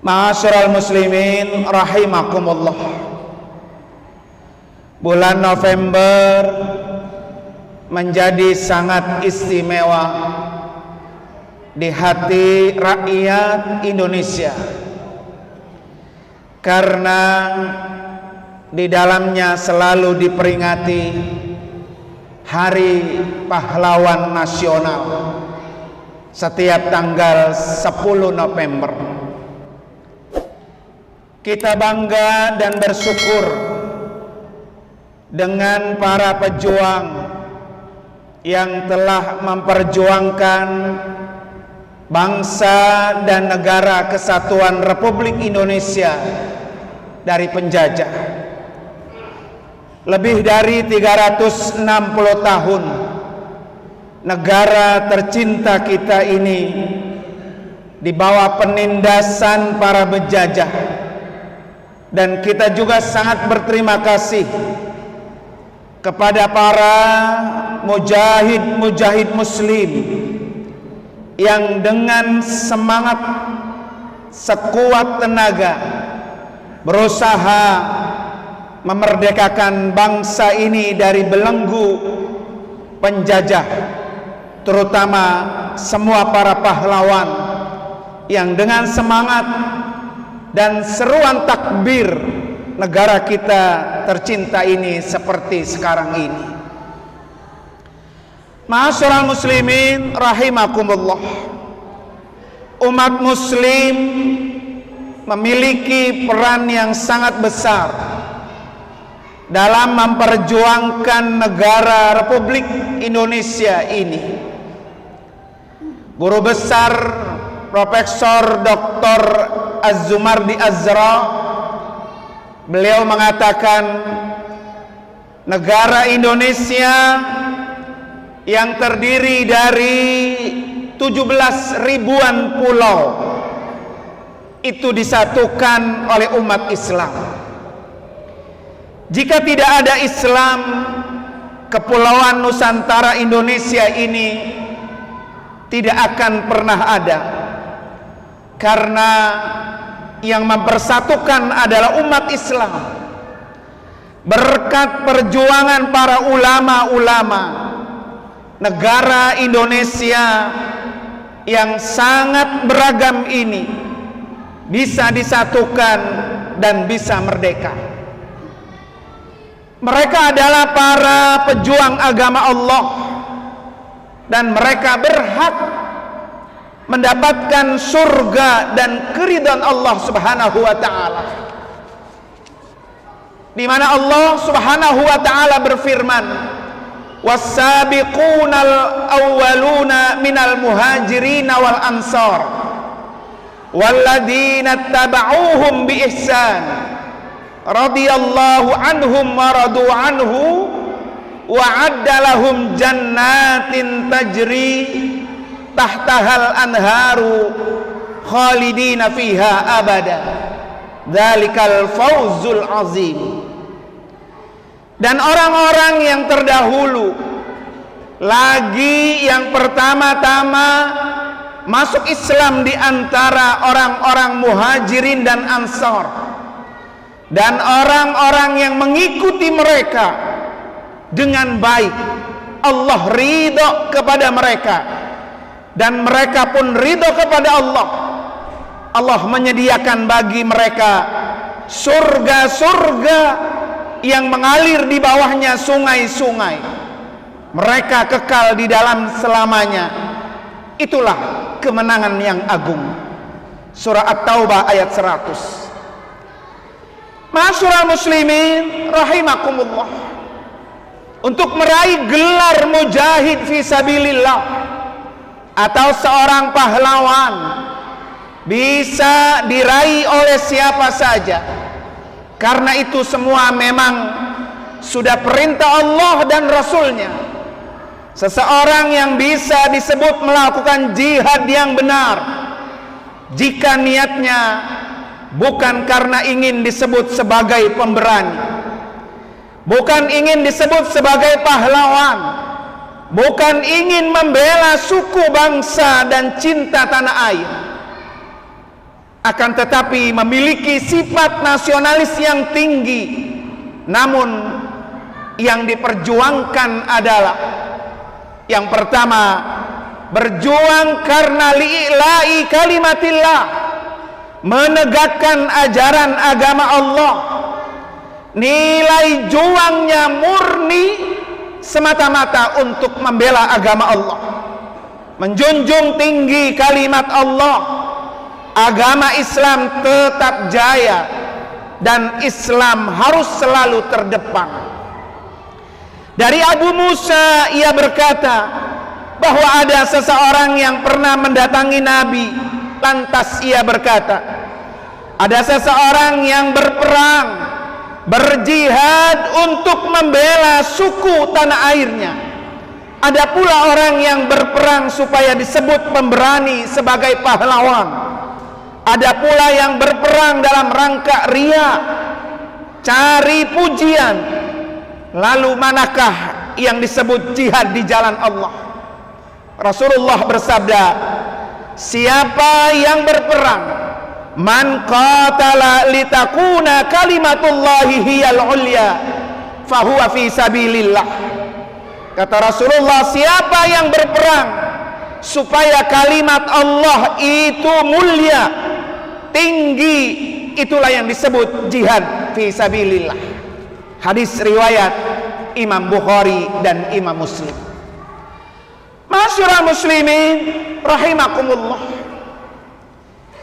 Ma'asyiral muslimin rahimakumullah. Bulan November menjadi sangat istimewa di hati rakyat Indonesia karena di dalamnya selalu diperingati Hari Pahlawan Nasional setiap tanggal 10 November. Kita bangga dan bersyukur dengan para pejuang yang telah memperjuangkan bangsa dan negara kesatuan Republik Indonesia dari penjajah. Lebih dari 360 tahun negara tercinta kita ini di bawah penindasan para penjajah. Dan kita juga sangat berterima kasih kepada para mujahid muslim yang dengan semangat sekuat tenaga berusaha memerdekakan bangsa ini dari belenggu penjajah, terutama semua para pahlawan yang dengan semangat dan seruan takbir negara kita tercinta ini seperti sekarang ini. Ma'asyiral muslimin rahimakumullah. Umat muslim memiliki peran yang sangat besar dalam memperjuangkan negara Republik Indonesia ini. Guru besar Profesor Dr. Az-Zumardi Azra, beliau mengatakan negara Indonesia yang terdiri dari 17 ribuan pulau itu disatukan oleh umat Islam. Jika tidak ada Islam, kepulauan Nusantara Indonesia ini tidak akan pernah ada, karena yang mempersatukan adalah umat Islam. Berkat perjuangan para ulama-ulama, negara Indonesia yang sangat beragam ini bisa disatukan dan bisa merdeka. Mereka adalah para pejuang agama Allah dan mereka berhak mendapatkan surga dan keridhaan Allah Subhanahu wa taala. Di mana Allah Subhanahu wa taala berfirman, "Was-sabiqunal awwaluna minal muhajirin wal ansar walladzina tabauhum bi ihsan radhiyallahu anhum wa radu anhu wa adda lahum jannatin tajri tahtahal anharu khalidina fiha abada dzalikal fawzul azim." Dan orang-orang yang terdahulu lagi yang pertama-tama masuk Islam di antara orang-orang muhajirin dan ansar, dan orang-orang yang mengikuti mereka dengan baik, Allah ridho kepada mereka dan mereka pun ridho kepada Allah. Allah menyediakan bagi mereka surga-surga yang mengalir di bawahnya sungai-sungai. Mereka kekal di dalam selamanya. Itulah kemenangan yang agung. Surah At-Taubah ayat 100. Ma'asyiral muslimin rahimakumullah. Untuk meraih gelar mujahid fisabilillah atau seorang pahlawan bisa diraih oleh siapa saja, karena itu semua memang sudah perintah Allah dan Rasulnya. Seseorang yang bisa disebut melakukan jihad yang benar jika niatnya bukan karena ingin disebut sebagai pemberani, bukan ingin disebut sebagai pahlawan, bukan ingin membela suku, bangsa, dan cinta tanah air. akan tetapi memiliki sifat nasionalis yang tinggi. Namun yang diperjuangkan adalah yang pertama, berjuang karena li'ila'i kalimatillah, menegakkan ajaran agama Allah. Nilai juangnya murni semata-mata untuk membela agama Allah, menjunjung tinggi kalimat Allah. Agama Islam tetap jaya dan Islam harus selalu terdepan. Dari Abu Musa ia berkata bahwa ada seseorang yang pernah mendatangi Nabi. Lantas ia berkata, ada seseorang yang berperang, berjihad untuk membela suku tanah airnya. Ada pula orang yang berperang supaya disebut pemberani sebagai pahlawan. Ada pula yang berperang dalam rangka ria, cari pujian. Lalu manakah yang disebut jihad di jalan Allah? Rasulullah bersabda, siapa yang berperang, man qatala litakuna kalimatullahi hiyal ulya fahuwa fi sabilillah. Kata Rasulullah, siapa yang berperang supaya kalimat Allah itu mulia, tinggi, itulah yang disebut jihad fi sabilillah. Hadis riwayat Imam Bukhari dan Imam Muslim. Masyarul muslimin rahimakumullah,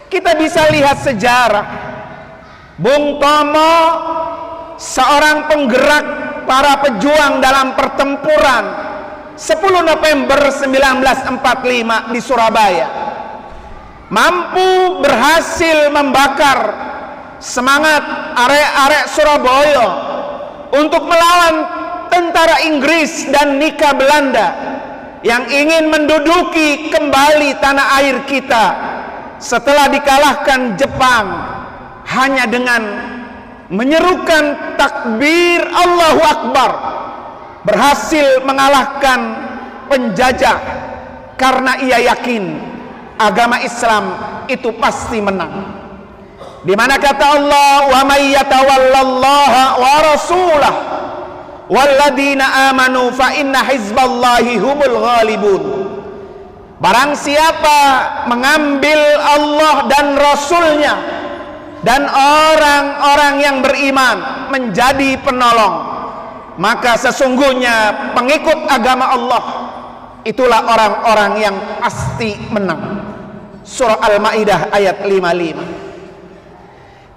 kita bisa lihat sejarah Bung Tomo, seorang penggerak para pejuang dalam pertempuran 10 November 1945 di Surabaya, mampu berhasil membakar semangat arek-arek Surabaya untuk melawan tentara Inggris dan Nika Belanda yang ingin menduduki kembali tanah air kita setelah dikalahkan Jepang hanya dengan menyerukan takbir Allahu Akbar. Berhasil mengalahkan penjajah karena ia yakin agama Islam itu pasti menang. Di mana kata Allah, wa may yatawallallaha wa rasulah walladzina amanu fa inna hizballahi humul ghalibun. Barang siapa mengambil Allah dan Rasulnya dan orang-orang yang beriman menjadi penolong, maka sesungguhnya pengikut agama Allah itulah orang-orang yang pasti menang. Surah Al-Maidah ayat 55.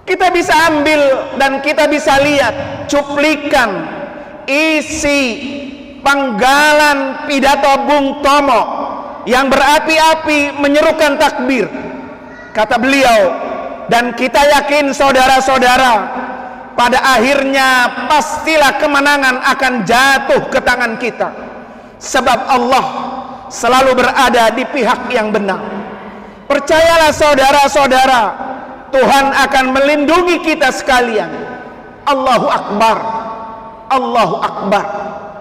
Kita bisa ambil dan kita bisa lihat cuplikan isi penggalan pidato Bung Tomo yang berapi-api menyerukan takbir. Kata beliau, dan kita yakin saudara-saudara, pada akhirnya pastilah kemenangan akan jatuh ke tangan kita, sebab Allah selalu berada di pihak yang benar. Percayalah saudara-saudara, Tuhan akan melindungi kita sekalian. Allahu Akbar, Allahu Akbar,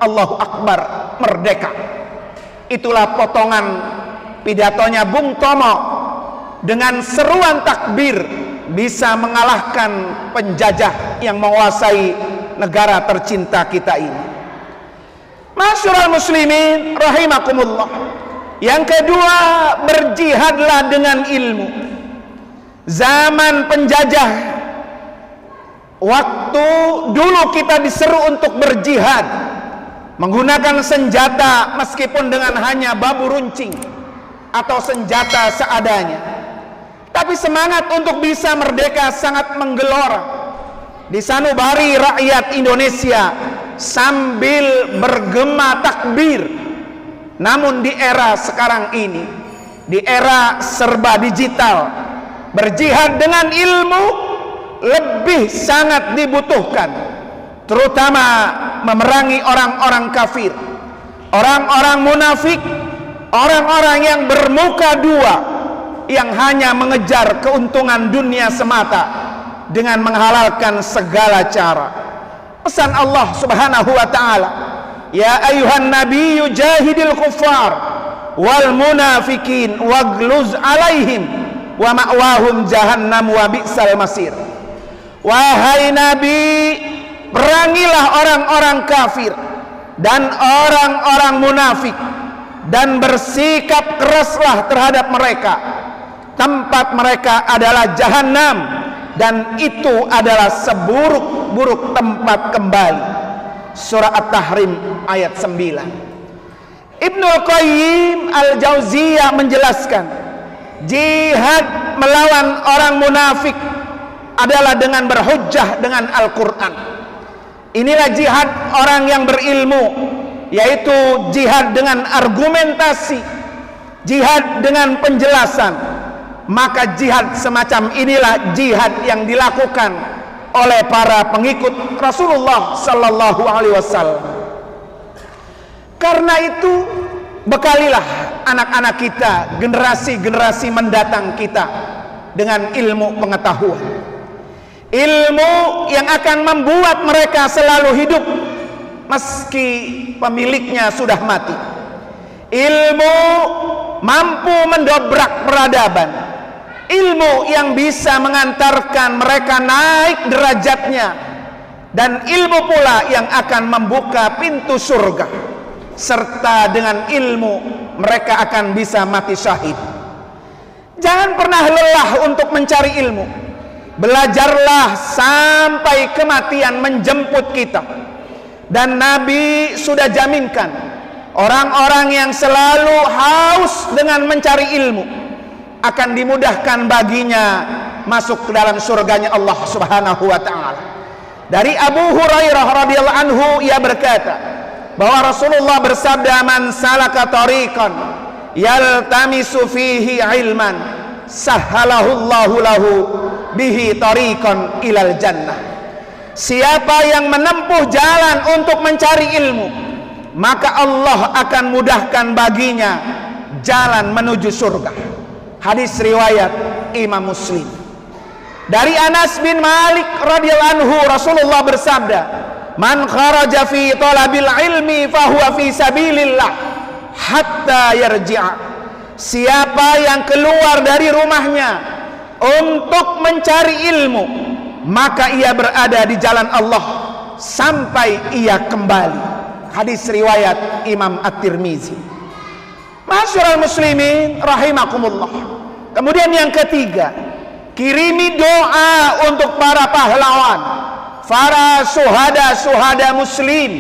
Allahu Akbar, merdeka. Itulah potongan pidatonya Bung Tomo. Dengan seruan takbir bisa mengalahkan penjajah yang menguasai negara tercinta kita ini. Masyarul muslimin rahimakumullah. Yang kedua, berjihadlah dengan ilmu. Zaman penjajah, waktu dulu kita diseru untuk berjihad menggunakan senjata, meskipun dengan hanya babu runcing atau senjata seadanya, tapi semangat untuk bisa merdeka sangat menggelora. Di sanubari rakyat Indonesia sambil bergema takbir. Namun di era sekarang ini, di era serba digital, berjihad dengan ilmu lebih sangat dibutuhkan, terutama memerangi orang-orang kafir, orang-orang munafik, orang-orang yang bermuka dua, yang hanya mengejar keuntungan dunia semata dengan menghalalkan segala cara. Pesan Allah Subhanahu wa taala, ya ayuhan nabiyyu jahidil kuffar wal munafikin wagluz alaihim wa ma'wahum jahannam wa bi'sal masir. Wahai Nabi, perangilah orang-orang kafir dan orang-orang munafik, dan bersikap keraslah terhadap mereka. Tempat mereka adalah jahannam, dan itu adalah seburuk-buruk tempat kembali. Surah At-Tahrim ayat 9. Ibnu Qayyim Al-Jauziyah menjelaskan, jihad melawan orang munafik adalah dengan berhujjah dengan Al-Quran. Inilah jihad orang yang berilmu, yaitu jihad dengan argumentasi, jihad dengan penjelasan. Maka jihad semacam inilah jihad yang dilakukan oleh para pengikut Rasulullah sallallahu alaihi wasallam. Karena itu, bekalilah anak-anak kita, generasi-generasi mendatang kita dengan ilmu pengetahuan. Ilmu yang akan membuat mereka selalu hidup meski pemiliknya sudah mati. Ilmu mampu mendobrak peradaban. Ilmu yang bisa mengantarkan mereka naik derajatnya. Dan ilmu pula yang akan membuka pintu surga. Serta dengan ilmu mereka akan bisa mati syahid. Jangan pernah lelah untuk mencari ilmu. Belajarlah sampai kematian menjemput kita. Dan Nabi sudah jaminkan, orang-orang yang selalu haus dengan mencari ilmu akan dimudahkan baginya masuk ke dalam surganya Allah Subhanahu wa ta'ala. Dari Abu Hurairah radhiyallahu anhu, ia berkata bahwa Rasulullah bersabda, man salaka tariqan yaltamisu fihi ilman sahhalahullahu lahu bihi tariqan ilal jannah. Siapa yang menempuh jalan untuk mencari ilmu, maka Allah akan mudahkan baginya jalan menuju surga. Hadis riwayat Imam Muslim. Dari Anas bin Malik radhiyallahu anhu, Rasulullah bersabda, man kharaja fi talabil ilmi fahuwa fi sabilillah hatta yarji'a. Siapa yang keluar dari rumahnya untuk mencari ilmu, maka ia berada di jalan Allah sampai ia kembali. Hadis riwayat Imam At-Tirmizi. Ma'asyiral muslimin rahimakumullah. Kemudian yang ketiga, kirimi doa untuk para pahlawan, para syuhada muslim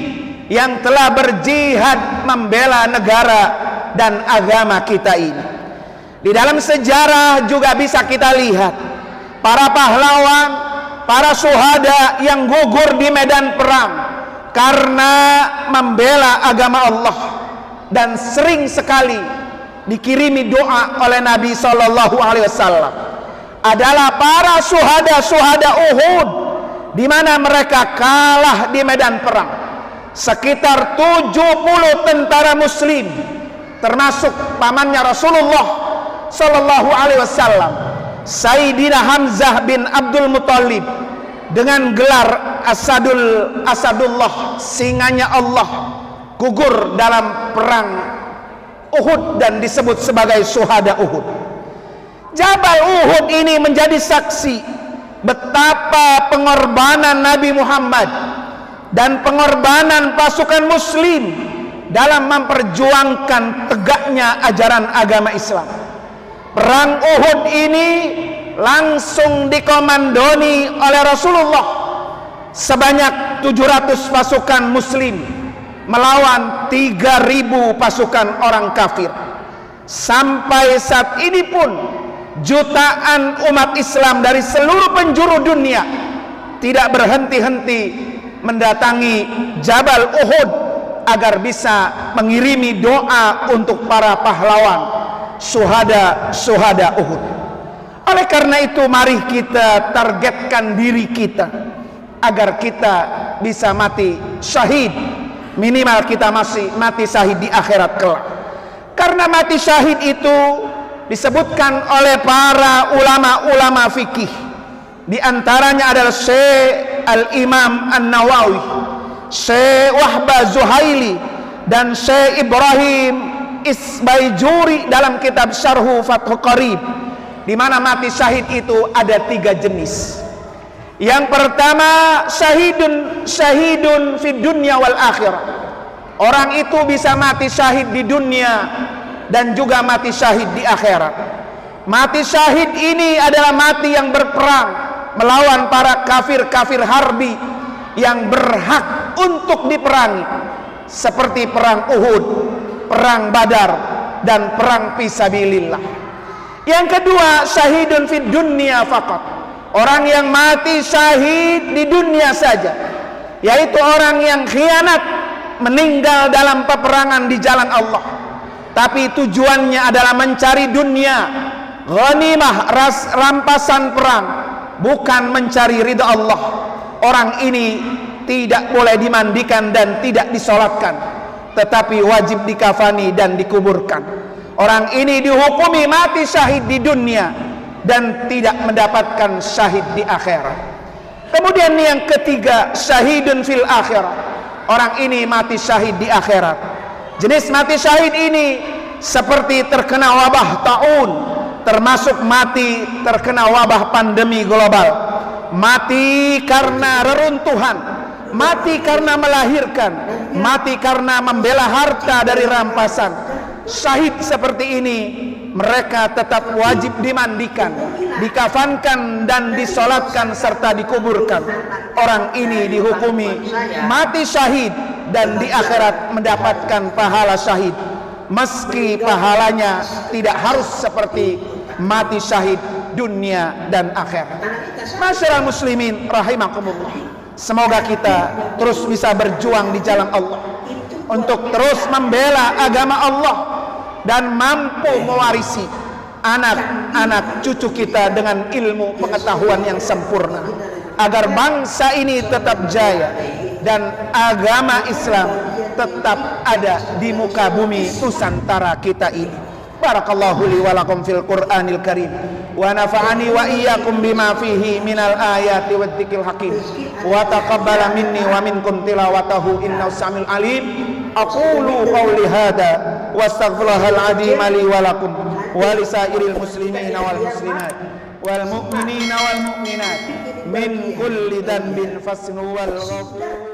yang telah berjihad membela negara dan agama kita ini. Di dalam sejarah juga bisa kita lihat para pahlawan, para syuhada yang gugur di medan perang karena membela agama Allah, dan sering sekali dikirimi doa oleh Nabi Shallallahu Alaihi Wasallam adalah para syuhada Uhud, di mana mereka kalah di medan perang. Sekitar 70 tentara muslim, termasuk pamannya Rasulullah Sallallahu Alaihi Wasallam, Sayyidina Hamzah bin Abdul Muthalib, dengan gelar Asadullah, singanya Allah, gugur dalam perang Uhud dan disebut sebagai syuhada Uhud. Jabal Uhud ini menjadi saksi betapa pengorbanan Nabi Muhammad dan pengorbanan pasukan muslim dalam memperjuangkan tegaknya ajaran agama Islam. Perang Uhud ini langsung dikomandoni oleh Rasulullah sebanyak 700 pasukan muslim melawan 3.000 pasukan orang kafir. Sampai saat ini pun jutaan umat Islam dari seluruh penjuru dunia tidak berhenti-henti mendatangi Jabal Uhud agar bisa mengirimi doa untuk para pahlawan syuhada Uhud. Oleh karena itu, mari kita targetkan diri kita agar kita bisa mati syahid. Minimal kita masih mati syahid di akhirat kelak. Karena mati syahid itu disebutkan oleh para ulama-ulama fikih. Di antaranya adalah Syekh Al-Imam An-Nawawi, Syekh Wahbah Zuhaili, dan Syekh Ibrahim Isbaijuri dalam kitab Syarhu Fathul Qarib. di mana mati syahid itu ada 3 jenis. Yang pertama, syahidun fid dunya wal akhirah. Orang itu bisa mati syahid di dunia dan juga mati syahid di akhirat. Mati syahid ini adalah mati yang berperang melawan para kafir-kafir harbi yang berhak untuk diperangi, seperti perang Uhud, perang Badar, dan perang fisabilillah. Yang kedua, syahidun fid dunya faqat. Orang yang mati syahid di dunia saja, yaitu orang yang khianat, meninggal dalam peperangan di jalan Allah, tapi tujuannya adalah mencari dunia, ghanimah, rampasan perang, bukan mencari ridha Allah. Orang ini tidak boleh dimandikan dan tidak disolatkan, tetapi wajib dikafani dan dikuburkan. Orang ini dihukumi mati syahid di dunia dan tidak mendapatkan syahid di akhirat. Kemudian yang ketiga, syahidun fil akhirah. Orang ini mati syahid di akhirat. Jenis mati syahid ini seperti terkena wabah taun, termasuk mati terkena wabah pandemi global, mati karena reruntuhan, mati karena melahirkan, mati karena membela harta dari rampasan. Syahid seperti ini mereka tetap wajib dimandikan, dikafankan dan disolatkan serta dikuburkan. Orang ini dihukumi mati syahid dan di akhirat mendapatkan pahala syahid, meski pahalanya tidak harus seperti mati syahid dunia dan akhirat. Masyaallah muslimin rahimakumullah, semoga kita terus bisa berjuang di jalan Allah untuk terus membela agama Allah dan mampu mewarisi anak-anak cucu kita dengan ilmu pengetahuan yang sempurna, agar bangsa ini tetap jaya dan agama Islam tetap ada di muka bumi Nusantara kita ini. Barakallahu li wa lakum fil Qur'anil Karim wa nafa'ani wa iyyakum bima fihi minal ayati wad dzikril hakim wa taqabbala minni wa minkum tilawatahu innahu samiul alim. Aqulu qawli hadza wa astaghfirullahal azim li wa lakum wa lisairil muslimina wal muslimat wal mu'minina wal mu'minat min kulli dhanbin fasnu wal ghafur.